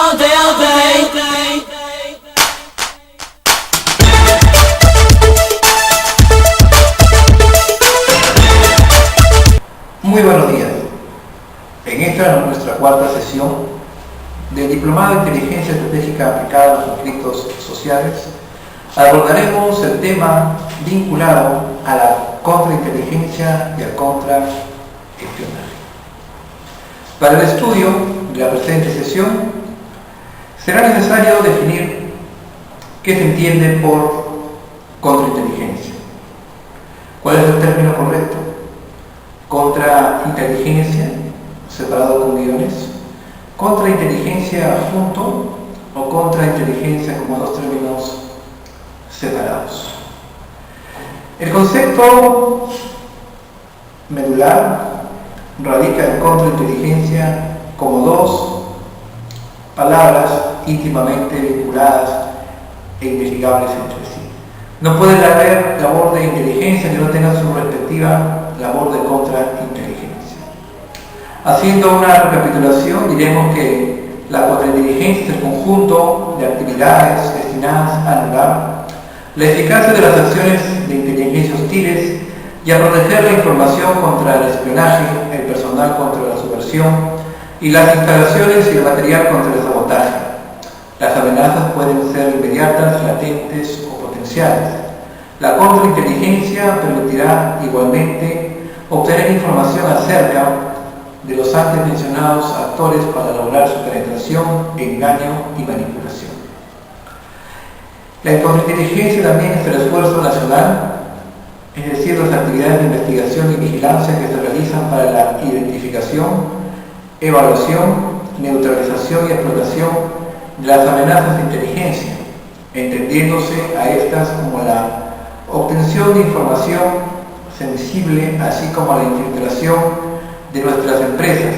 all day, all day. Muy buenos días. En esta nuestra cuarta sesión del Diplomado de Inteligencia Estratégica aplicada a los conflictos sociales, abordaremos el tema vinculado a la contrainteligencia y al contraespionaje. Para el estudio de la presente sesión, será necesario definir qué se entiende por contrainteligencia. ¿Cuál es el término correcto? Contrainteligencia, separado con guiones, contrainteligencia junto o contrainteligencia como dos términos separados. El concepto medular radica en contrainteligencia como dos palabras íntimamente vinculadas e indeslligables entre sí. No puede haber labor de inteligencia que no tenga su respectiva labor de contrainteligencia. Haciendo una recapitulación, diremos que la contrainteligencia es el conjunto de actividades destinadas a anular la eficacia de las acciones de inteligencia hostiles y a proteger la información contra el espionaje, el personal contra la subversión y las instalaciones y el material contra el sabotaje. Las amenazas pueden ser inmediatas, latentes o potenciales. La contrainteligencia permitirá igualmente obtener información acerca de los antes mencionados actores para lograr su penetración, engaño y manipulación. La contrainteligencia también es el esfuerzo nacional, es decir, las actividades de investigación y vigilancia que se realizan para la identificación, evaluación, neutralización y explotación de las amenazas de inteligencia, entendiéndose a estas como la obtención de información sensible, así como la infiltración de nuestras empresas,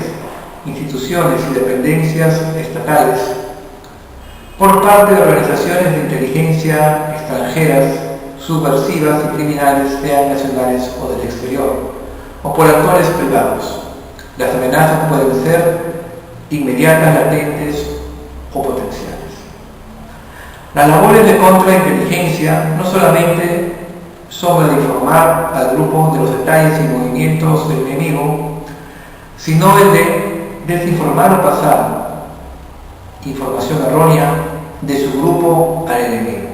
instituciones y dependencias estatales por parte de organizaciones de inteligencia extranjeras, subversivas y criminales, sean nacionales o del exterior, o por actores privados. Las amenazas pueden ser inmediatas, latentes o potenciales. Las labores de contrainteligencia no solamente son las de informar al grupo de los detalles y movimientos del enemigo, sino el de desinformar o pasar información errónea de su grupo al enemigo.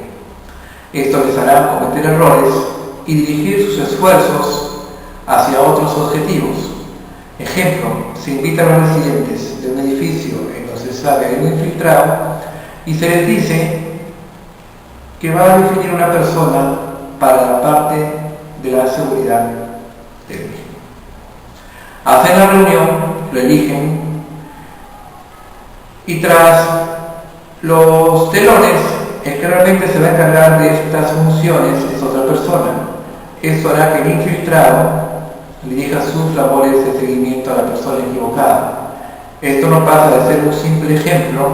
Esto les hará cometer errores y dirigir sus esfuerzos hacia otros objetivos. Ejemplo, se invita a los residentes de un edificio en donde se sabe hay un infiltrado y se les dice que va a definir una persona para la parte de la seguridad del mismo. Hacen la reunión, lo eligen y tras los telones, el que realmente se va a encargar de estas funciones es otra persona. Esto hará que el infiltrado dirija sus labores de seguimiento a la persona equivocada. Esto no pasa de ser un simple ejemplo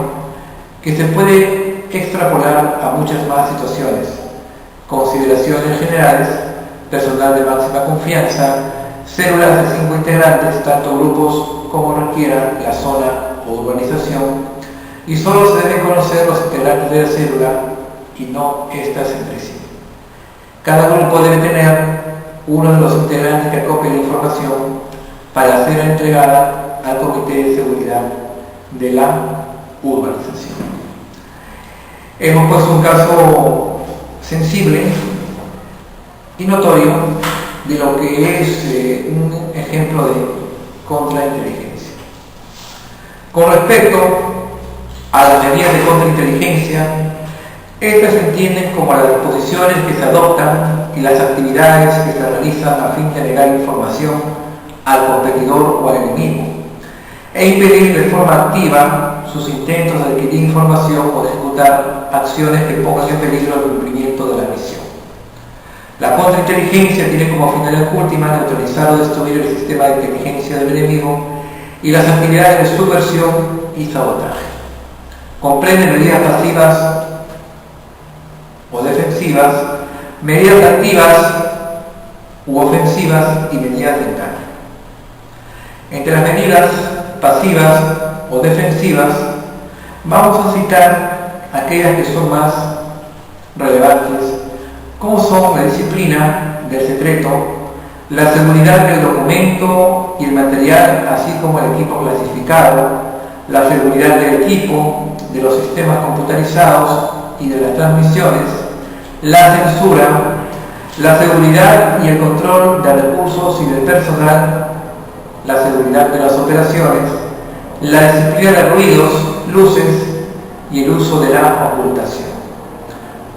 que se puede extrapolar a muchas más situaciones. Consideraciones generales, personal de máxima confianza, células de 5 integrantes, tanto grupos como requiera la zona o urbanización, y solo se deben conocer los integrantes de la célula y no estas entre sí. Cada grupo debe tener uno de los integrantes que acopie la información para ser entregada al Comité de Seguridad de la urbanización. Hemos puesto un caso sensible y notorio de lo que es un ejemplo de contrainteligencia. Con respecto a las medidas de contrainteligencia, estas se entienden como las disposiciones que se adoptan y las actividades que se realizan a fin de negar información al competidor o al enemigo e impedir de forma activa sus intentos de adquirir información o de ejecutar acciones que pongan en peligro el cumplimiento de la misión. La contrainteligencia tiene como finalidad última neutralizar o destruir el sistema de inteligencia del enemigo y las actividades de subversión y sabotaje. Comprende medidas pasivas o defensivas, medidas activas u ofensivas y medidas de engaño. Entre las medidas pasivas o defensivas Vamos a citar aquellas que son más relevantes, como son la disciplina del secreto, la seguridad del documento y el material, así como el equipo clasificado, la seguridad del equipo, de los sistemas computarizados y de las transmisiones, la censura, la seguridad y el control de recursos y del personal, la seguridad de las operaciones, la disciplina de ruidos, luces y el uso de la ocultación.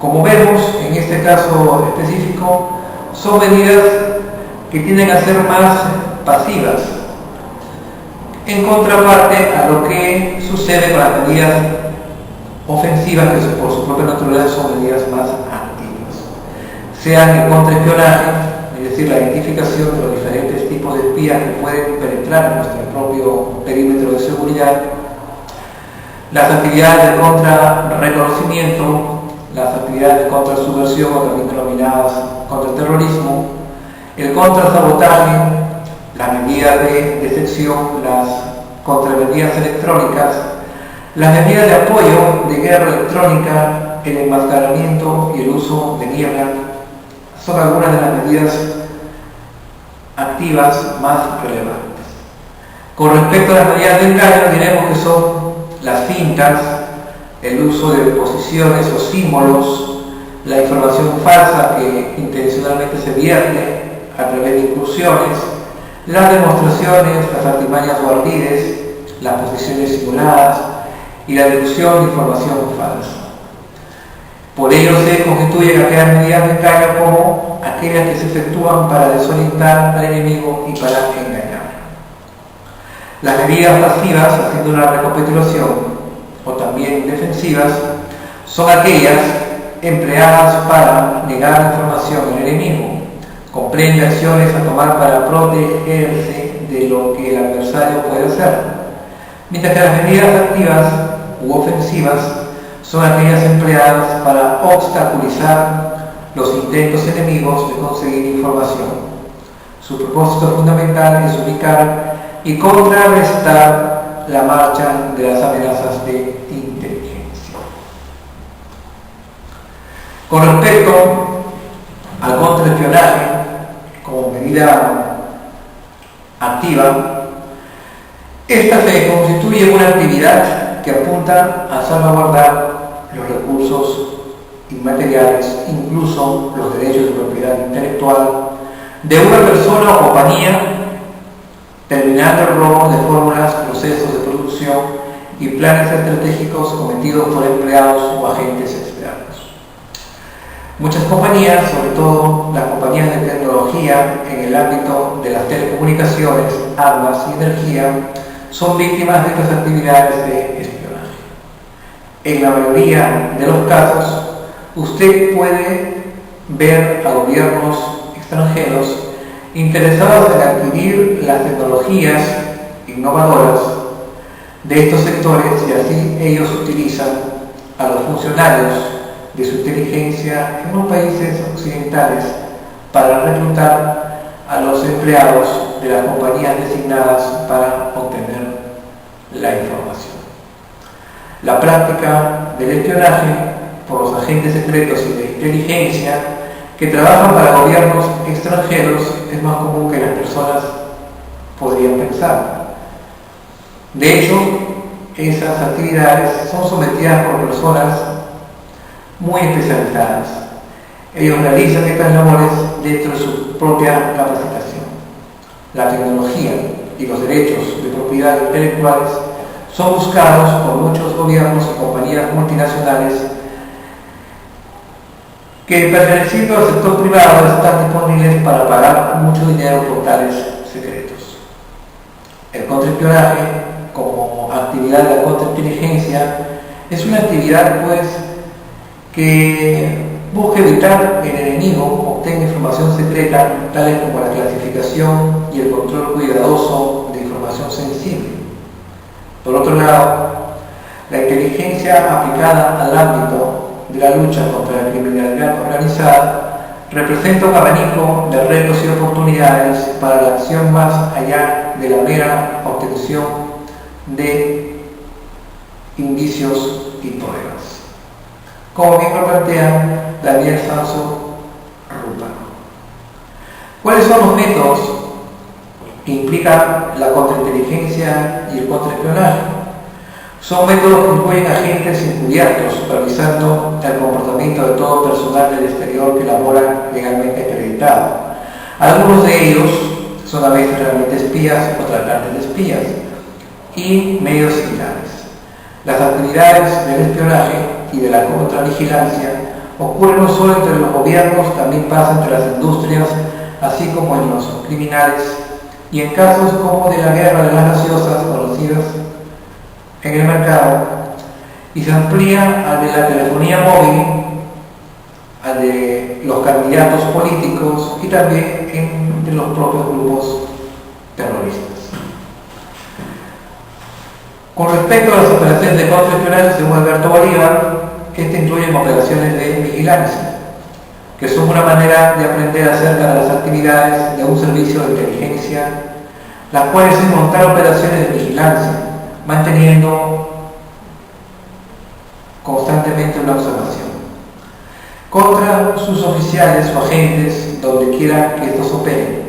Como vemos, en este caso específico, son medidas que tienden a ser más pasivas, en contraparte a lo que sucede con las medidas ofensivas, que por su propia naturaleza son medidas más activas. Sean el contraespionaje, es decir, la identificación de los diferentes tipos de espías que pueden penetrar en nuestro propio perímetro de seguridad, las actividades de contrarreconocimiento, las actividades de contrasubversión, o también denominadas contra el terrorismo, el contrasabotaje, las medidas de detección, las contramedidas electrónicas, las medidas de apoyo de guerra electrónica, el enmascaramiento y el uso de niebla, son algunas de las medidas activas más relevantes. Con respecto a las medidas de engaño, diremos que son las fintas, el uso de posiciones o símbolos, la información falsa que intencionalmente se vierte a través de incursiones, las demostraciones, las artimañas o ardides, las posiciones simuladas y la difusión de información falsa. Por ello se constituyen aquellas medidas de engaño como aquellas que se efectúan para desorientar al enemigo y para engañar. Las medidas pasivas, haciendo una recapitulación, o también defensivas, son aquellas empleadas para negar información al enemigo, comprende acciones a tomar para protegerse de lo que el adversario puede hacer, mientras que las medidas activas u ofensivas son aquellas empleadas para obstaculizar los intentos enemigos de conseguir información. Su propósito fundamental es ubicar y contrarrestar la marcha de las amenazas de inteligencia. Con respecto al contraespionaje como medida activa, esta se constituye una actividad que apunta a salvaguardar los recursos inmateriales, incluso los derechos de propiedad intelectual, de una persona o compañía, terminando el robo de fórmulas, procesos de producción y planes estratégicos cometidos por empleados o agentes externos. Muchas compañías, sobre todo las compañías de tecnología en el ámbito de las telecomunicaciones, armas y energía, son víctimas de estas actividades de espionaje. En la mayoría de los casos, usted puede ver a gobiernos extranjeros interesados en adquirir las tecnologías innovadoras de estos sectores, y así ellos utilizan a los funcionarios de su inteligencia en los países occidentales para reclutar a los empleados de las compañías designadas para obtener la información. La práctica del espionaje por los agentes secretos y de inteligencia que trabajan para gobiernos extranjeros es más común que las personas podrían pensar. De hecho, esas actividades son sometidas por personas muy especializadas. Ellos realizan estas labores dentro de su propia capacitación. La tecnología y los derechos de propiedad intelectuales son buscados por muchos gobiernos y compañías multinacionales que, perteneciendo al sector privado, están disponibles para pagar mucho dinero por tales secretos. El contraespionaje, como actividad de la contrainteligencia, es una actividad pues que busca evitar que el enemigo obtenga información secreta, tales como la clasificación y el control cuidadoso de información sensible. Por otro lado, la inteligencia aplicada al ámbito de la lucha contra la criminalidad organizada representa un abanico de retos y oportunidades para la acción más allá de la mera obtención de indicios y pruebas, como bien lo plantea Daniel Sanso-Rupa. ¿Cuáles son los métodos que implican la contrainteligencia y el contraespionaje? Son métodos que incluyen agentes encubiertos, supervisando el comportamiento de todo personal del exterior que labora legalmente acreditado. Algunos de ellos son a veces realmente espías o tratantes de espías, y medios similares. Las actividades del espionaje y de la contravigilancia ocurren no solo entre los gobiernos, también pasa entre las industrias, así como en los criminales, y en casos como de la guerra de las gaseosas conocidas en el mercado, y se amplía al de la telefonía móvil, al de los candidatos políticos y también entre los propios grupos terroristas. Con respecto a las operaciones de contraespionaje, según Alberto Bolívar, incluyen operaciones de vigilancia, que son una manera de aprender acerca de las actividades de un servicio de inteligencia, las cuales es montar operaciones de vigilancia, manteniendo constantemente una observación contra sus oficiales o agentes donde quiera que estos operen.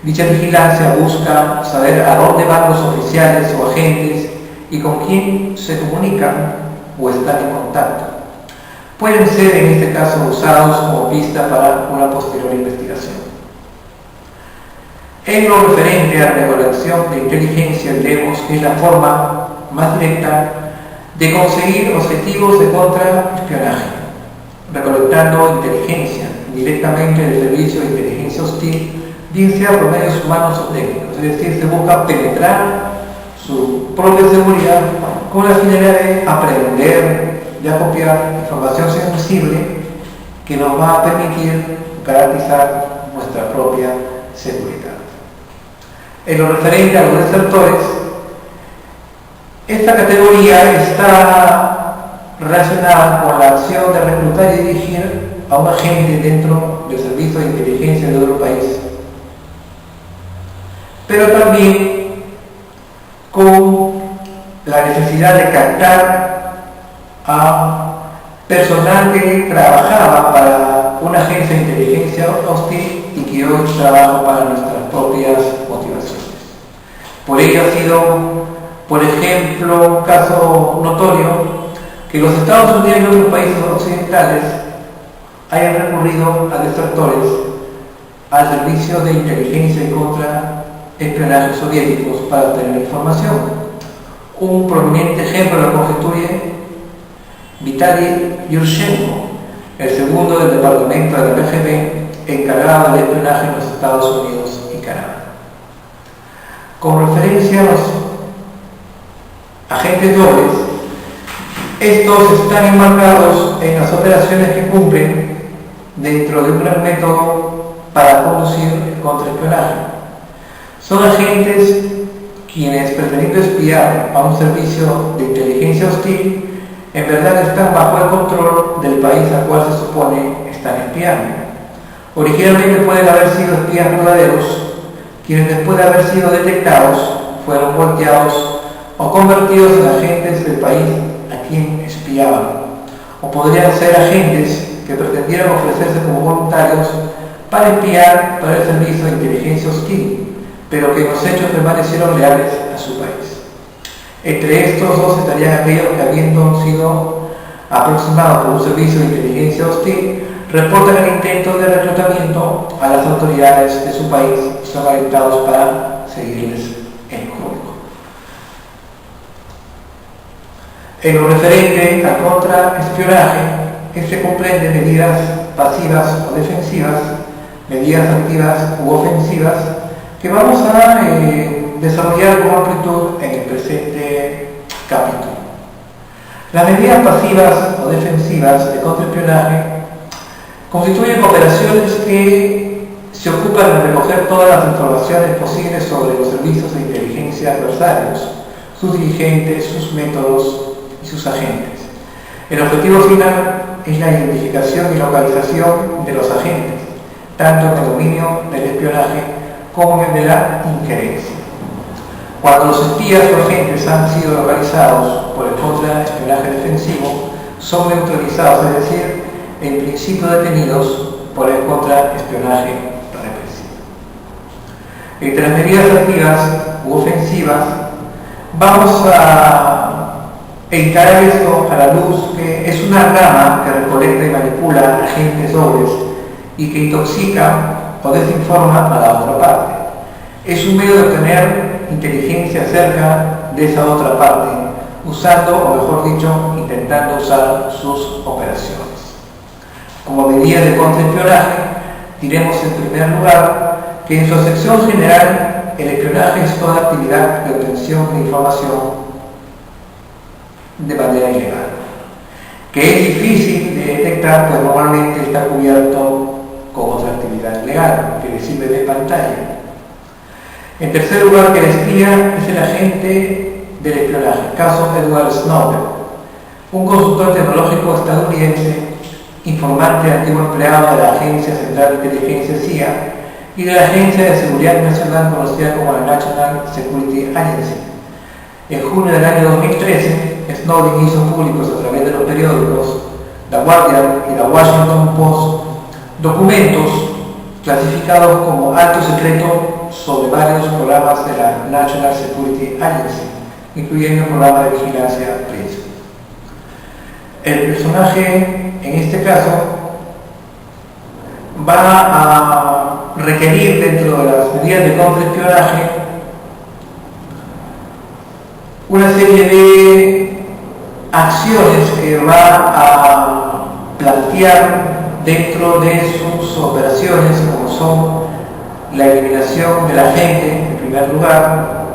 Dicha vigilancia busca saber a dónde van los oficiales o agentes y con quién se comunican o están en contacto. Pueden ser en este caso usados como pista para una posterior investigación. En lo referente a la recolección de inteligencia, diremos que es la forma más directa de conseguir objetivos de contraespionaje, recolectando inteligencia directamente del servicio de inteligencia hostil, bien sea por medios humanos o técnicos, es decir, se busca penetrar su propia seguridad con la finalidad de aprender, de acopiar información sensible que nos va a permitir garantizar nuestra propia seguridad. En lo referente a los desertores, esta categoría está relacionada con la acción de reclutar y dirigir a un agente dentro del servicio de inteligencia de otro país, pero también con la necesidad de captar a personal que trabajaba para una agencia de inteligencia hostil y que hoy trabaja para nuestras propias motivaciones. Por ello ha sido, por ejemplo, un caso notorio que los Estados Unidos y otros países occidentales hayan recurrido a desertores al servicio de inteligencia y contraespionaje soviéticos para obtener información. Un prominente ejemplo lo constituye Vitaly Yurchenko, el segundo del departamento de la KGB encargado del espionaje en los Estados Unidos y Canadá. Con referencia a los agentes dobles, estos están enmarcados en las operaciones que cumplen dentro de un gran método para conducir el contraespionaje. Son agentes quienes, prefiriendo espiar a un servicio de inteligencia hostil, en verdad están bajo el control del país al cual se supone están espiando. Originalmente pueden haber sido espías verdaderos, quienes después de haber sido detectados fueron volteados o convertidos en agentes del país a quien espiaban, o podrían ser agentes que pretendieran ofrecerse como voluntarios para espiar para el servicio de inteligencia hostil, pero que en los hechos permanecieron leales a su país. Entre estos dos estarían aquellos que, habiendo sido aproximados por un servicio de inteligencia hostil, reportan el intento de reclutamiento a las autoridades de su país y son alertados para seguirles el juego. En lo referente al contraespionaje, este comprende medidas pasivas o defensivas, medidas activas u ofensivas, que vamos a desarrollar con amplitud en el presente capítulo. Las medidas pasivas o defensivas de contraespionaje constituyen operaciones que se ocupan de recoger todas las informaciones posibles sobre los servicios de inteligencia adversarios, sus dirigentes, sus métodos y sus agentes. El objetivo final es la identificación y localización de los agentes, tanto en el dominio del espionaje como en el de la injerencia. Cuando los espías o agentes han sido localizados por el contraespionaje defensivo son neutralizados, es decir, en principio detenidos por el contraespionaje represivo. Entre las medidas activas u ofensivas, vamos a encarar esto a la luz que es una rama que recolecta y manipula agentes dobles y que intoxica o desinforma a la otra parte. Es un medio de obtener inteligencia acerca de esa otra parte, usando, o mejor dicho, intentando usar sus operaciones. Como medida de contraespionaje, diremos en primer lugar que en su acepción general el espionaje es toda actividad de obtención de información de manera ilegal, que es difícil de detectar, pues normalmente está cubierto con otra actividad legal que le sirve de pantalla. En tercer lugar, que el espía es el agente del espionaje. Caso Edward Snowden, un consultor tecnológico estadounidense, informante antiguo empleado de la Agencia Central de Inteligencia CIA y de la Agencia de Seguridad Nacional conocida como la National Security Agency. En junio del año 2013, Snowden hizo públicos a través de los periódicos The Guardian y The Washington Post documentos clasificados como alto secreto sobre varios programas de la National Security Agency, incluyendo el programa de vigilancia PRINCE. El personaje, en este caso, va a requerir dentro de las medidas de contraespionaje una serie de acciones que va a plantear dentro de sus operaciones, como son la eliminación del agente, en primer lugar,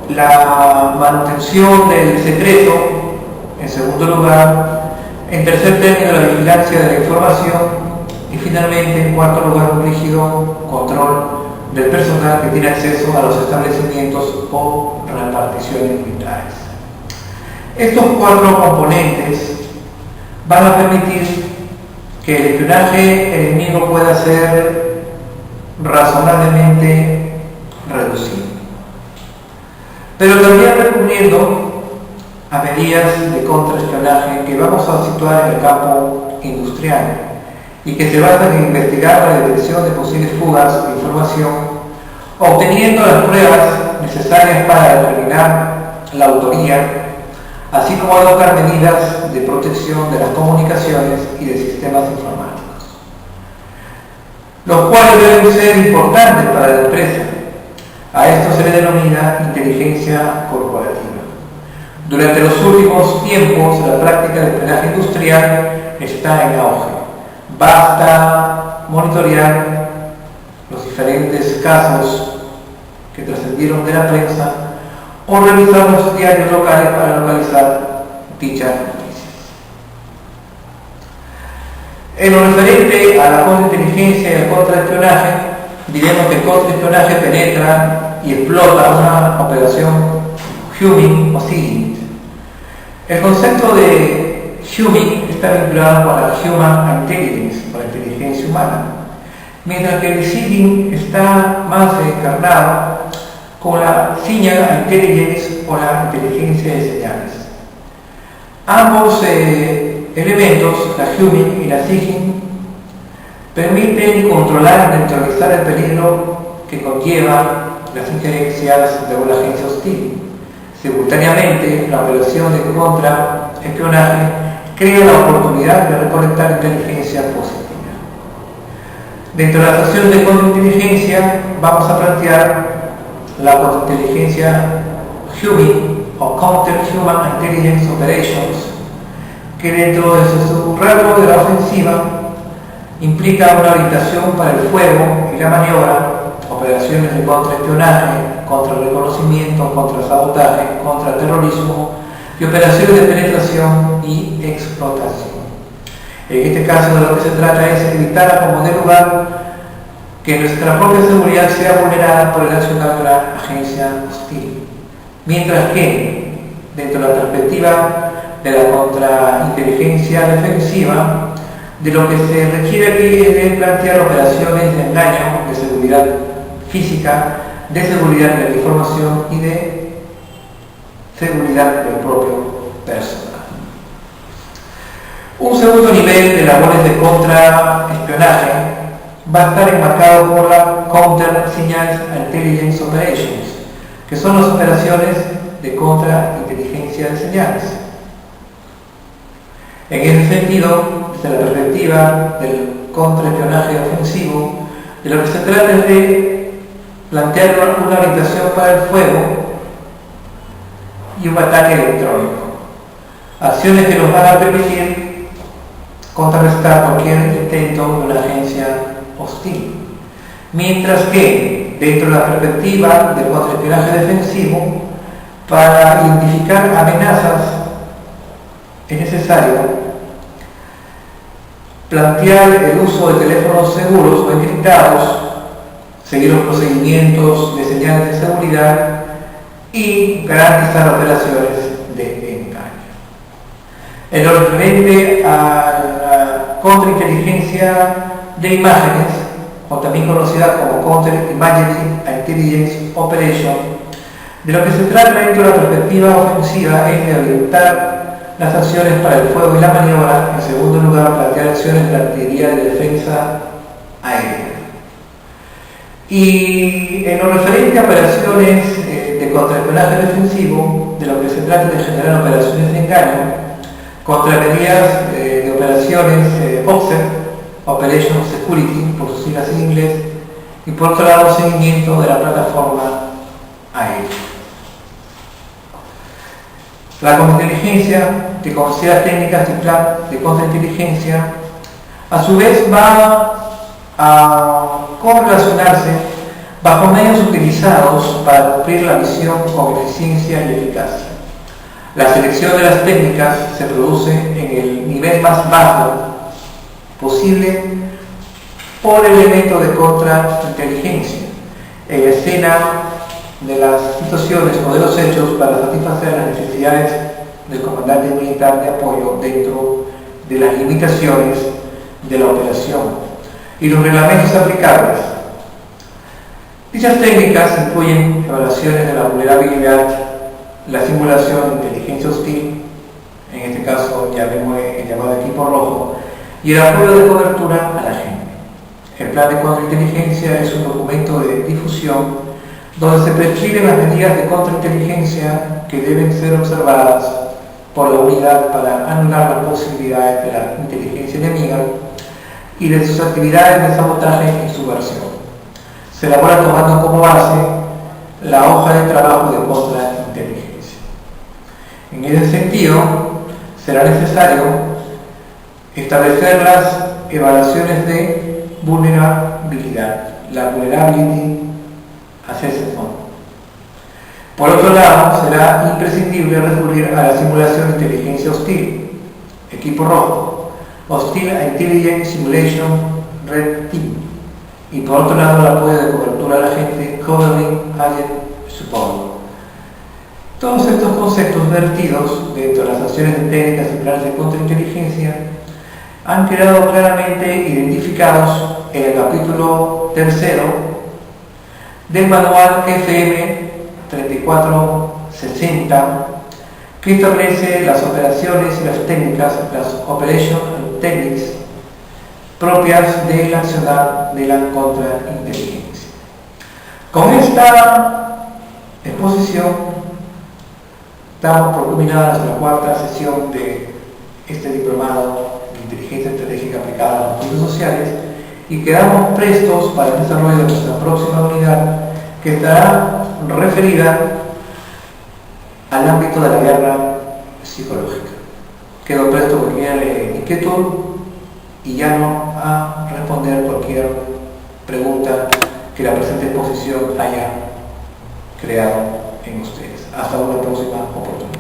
la manutención del secreto, en segundo lugar, en tercer término, la vigilancia de la información y finalmente, en cuarto lugar, un rígido control del personal que tiene acceso a los establecimientos o reparticiones militares. Estos cuatro componentes van a permitir que el espionaje enemigo pueda ser razonablemente reducido, pero también recurriendo a medidas de contraespionaje que vamos a situar en el campo industrial y que se basan en investigar la detección de posibles fugas de información, obteniendo las pruebas necesarias para determinar la autoría, así como adoptar medidas de protección de las comunicaciones y de sistemas informáticos, los cuales deben ser importantes para la empresa. A esto se le denomina inteligencia corporativa. Durante los últimos tiempos, la práctica de espionaje industrial está en auge. Basta monitorear los diferentes casos que trascendieron de la prensa o revisar los diarios locales para localizar dichas noticias. En lo referente a la contrainteligencia y el contraespionaje, diremos que el contraespionaje penetra y explota una operación Humming o SIGINT. El concepto de Humming está vinculado con la Human Intelligence, con la inteligencia humana, mientras que el SIGINT está más encarnado con la Signal Intelligence o la inteligencia de señales. Ambos elementos, la Humming y la SIGINT, permiten controlar y neutralizar el peligro que conlleva las injerencias de una agencia hostil. Simultáneamente, la operación de contraespionaje crea la oportunidad de recolectar inteligencia positiva. Dentro de la sección de contrainteligencia vamos a plantear la contrainteligencia Humming o Counter-Human Intelligence Operations, que dentro de su rango de la ofensiva implica una orientación para el fuego y la maniobra, operaciones de contraespionaje, contra el reconocimiento, contra el sabotaje, contra el terrorismo y operaciones de penetración y explotación. En este caso, de lo que se trata es evitar a como de lugar que nuestra propia seguridad sea vulnerada por el accionar de la agencia hostil, mientras que, dentro de la perspectiva de la contrainteligencia defensiva, de lo que se requiere aquí es de plantear operaciones de engaño, de seguridad física, de seguridad de la información y de seguridad del propio personal. Un segundo nivel de labores de contraespionaje va a estar enmarcado por la Counter Signals Intelligence Operations, que son las operaciones de contrainteligencia de señales. En ese sentido, desde la perspectiva del contraespionaje ofensivo, de lo que se trata es de plantear una orientación para el fuego y un ataque electrónico. Acciones que nos van a permitir contrarrestar cualquier intento de una agencia hostil. Mientras que, dentro de la perspectiva del contraespionaje defensivo, para identificar amenazas es necesario plantear el uso de teléfonos seguros o encriptados, seguir los procedimientos de señales de seguridad y garantizar operaciones de engaño. En lo referente a la contrainteligencia de imágenes, o también conocida como Counter Imagery Intelligence Operation, de lo que se trata dentro de la perspectiva ofensiva es de orientar las acciones para el fuego y la maniobra. En segundo lugar, plantear acciones de artillería de defensa aérea. Y en lo referente a operaciones de contraespionaje defensivo, de lo que se trata de generar operaciones de engaño, contraverías de operaciones OPSEC, Operation Security, por sus siglas en inglés, y por otro lado, seguimiento de la plataforma aérea. La contrainteligencia, que considera técnicas de contrainteligencia, a su vez va a correlacionarse bajo medios utilizados para cumplir la misión con eficiencia y eficacia. La selección de las técnicas se produce en el nivel más bajo posible por el elemento de contrainteligencia, en la escena de las situaciones o de los hechos para satisfacer las necesidades del comandante militar de apoyo dentro de las limitaciones de la operación y los reglamentos aplicables. Dichas técnicas incluyen evaluaciones de la vulnerabilidad, la simulación de inteligencia hostil, en este caso ya vemos el llamado equipo rojo, y el apoyo de cobertura a la gente. El plan de contrainteligencia es un documento de difusión donde se prescriben las medidas de contrainteligencia que deben ser observadas por la unidad para anular las posibilidades de la inteligencia enemiga y de sus actividades de sabotaje y subversión. Se elabora tomando como base la hoja de trabajo de contrainteligencia. En ese sentido, será necesario establecer las evaluaciones de vulnerabilidad, la Vulnerability Assessment. Por otro lado, será imprescindible recurrir a la simulación de inteligencia hostil, equipo rojo, Hostile Intelligence Simulation Red Team, y por otro lado el apoyo de cobertura a la gente, Covering Agent Support. Todos estos conceptos vertidos dentro de las acciones de técnicas y planes de contrainteligencia han quedado claramente identificados en el capítulo 3 del manual FM 3460, que establece las operaciones y las técnicas, las Operation Techniques propias del accionar de la contrainteligencia. Con esta exposición damos por culminada nuestra cuarta sesión de este diplomado de inteligencia estratégica aplicada a los conflictos sociales y quedamos prestos para el desarrollo de nuestra próxima unidad, que estará referida al ámbito de la guerra psicológica. Quedo presto a cualquier inquietud y llamo a responder cualquier pregunta que la presente exposición haya creado en ustedes. Hasta una próxima oportunidad.